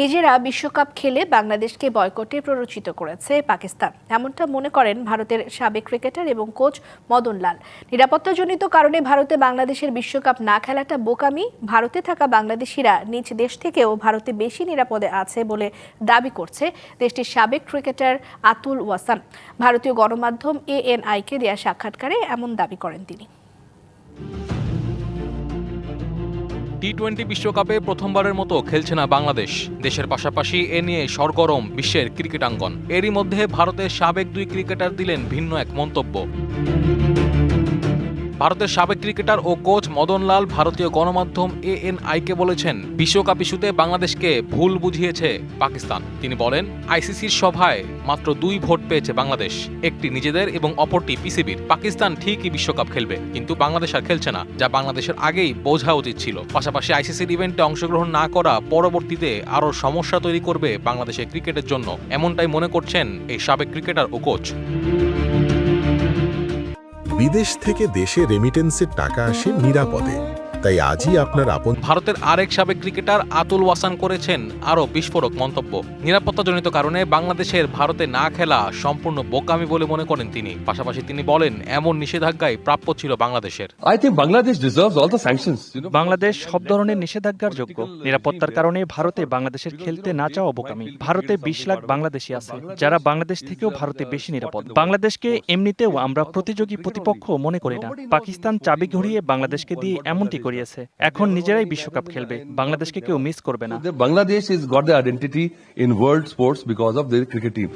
নিজেরা বিশ্বকাপ খেলে বাংলাদেশকে বয়কটে প্ররোচিত করেছে পাকিস্তান, এমনটা মনে করেন ভারতের সাবেক ক্রিকেটার এবং কোচ মদন লাল। নিরাপত্তাজনিত কারণে ভারতে বাংলাদেশের বিশ্বকাপ না খেলাটা বোকামি। ভারতে থাকা বাংলাদেশিরা নিজ দেশ থেকেও ভারতে বেশি নিরাপদে আছে বলে দাবি করছে দেশটির সাবেক ক্রিকেটার আতুল ওয়াসান। ভারতীয় গণমাধ্যম ANI-কে দেয়া সাক্ষাৎকারে এমন দাবি করেন তিনি। টি-20 বিশ্বকাপে প্রথমবারের মতো খেলছে না বাংলাদেশ। দেশের পাশাপাশি এ নিয়ে সরগরম বিশ্বের ক্রিকেটাঙ্গন। এরই মধ্যে ভারতের সাবেক দুই ক্রিকেটার দিলেন ভিন্ন এক মন্তব্য। ভারতের সাবেক ক্রিকেটার ও কোচ মদন লাল ভারতীয় গণমাধ্যম ANI-কে বলেছেন, বিশ্বকাপ ইস্যুতে বাংলাদেশকে ভুল বুঝিয়েছে পাকিস্তান। তিনি বলেন, ICCর সভায় মাত্র 2 ভোট পেয়েছে বাংলাদেশ, একটি নিজেদের এবং অপরটি PCBর। পাকিস্তান ঠিকই বিশ্বকাপ খেলবে, কিন্তু বাংলাদেশ আর খেলছে না, যা বাংলাদেশের আগেই বোঝা উচিত ছিল। পাশাপাশি ICCর ইভেন্টে অংশগ্রহণ না করা পরবর্তীতে আরও সমস্যা তৈরি করবে বাংলাদেশের ক্রিকেটের জন্য, এমনটাই মনে করছেন এই সাবেক ক্রিকেটার ও কোচ। বিদেশ থেকে দেশে রেমিটেন্সের টাকা আসে নিরাপদে, তাই আজই আপনার আপন। ভারতের আরেক সাবেক ক্রিকেটার আতুল ওয়াসান করেছেন আরও বিস্ফোরক মন্তব্য। নিরাপত্তাজনিত কারণে বাংলাদেশের ভারতে না খেলা সম্পূর্ণ বোকামি বলে মনে করেন তিনি। পাশাপাশি তিনি বলেন, এমন নিষেধাজ্ঞাই প্রাপ্য ছিল বাংলাদেশের। বাংলাদেশ সব ধরনের নিষেধাজ্ঞার যোগ্য। নিরাপত্তার কারণে ভারতে বাংলাদেশের খেলতে না চাওয়া বোকামি। ভারতে 20 লাখ বাংলাদেশি আছে, যারা বাংলাদেশ থেকেও ভারতে বেশি নিরাপদ। বাংলাদেশকে এমনিতেও আমরা প্রতিযোগী প্রতিপক্ষ মনে করি না। পাকিস্তান চাবি ঘুরিয়ে বাংলাদেশকে দিয়ে এমনটি করিয়েছে। এখন নিজেরাই বিশ্বকাপ খেলবে, বাংলাদেশকে কেউ মিস করবে না। Bangladesh is got the identity in world sports because of there cricket team.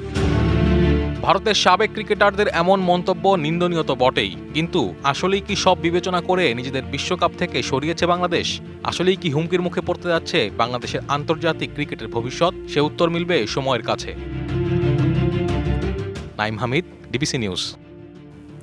ভারতের সাবেক ক্রিকেটারদের এমন মন্তব্য নিন্দনীয় তো বটেই, কিন্তু আসলেই কি সব বিবেচনা করে নিজেদের বিশ্বকাপ থেকে সরিয়েছে বাংলাদেশ? আসলেই কি হুমকির মুখে পড়তে যাচ্ছে বাংলাদেশের আন্তর্জাতিক ক্রিকেটের ভবিষ্যৎ? সে উত্তর মিলবে সময়ের কাছে। Naim Hamid, DBC news.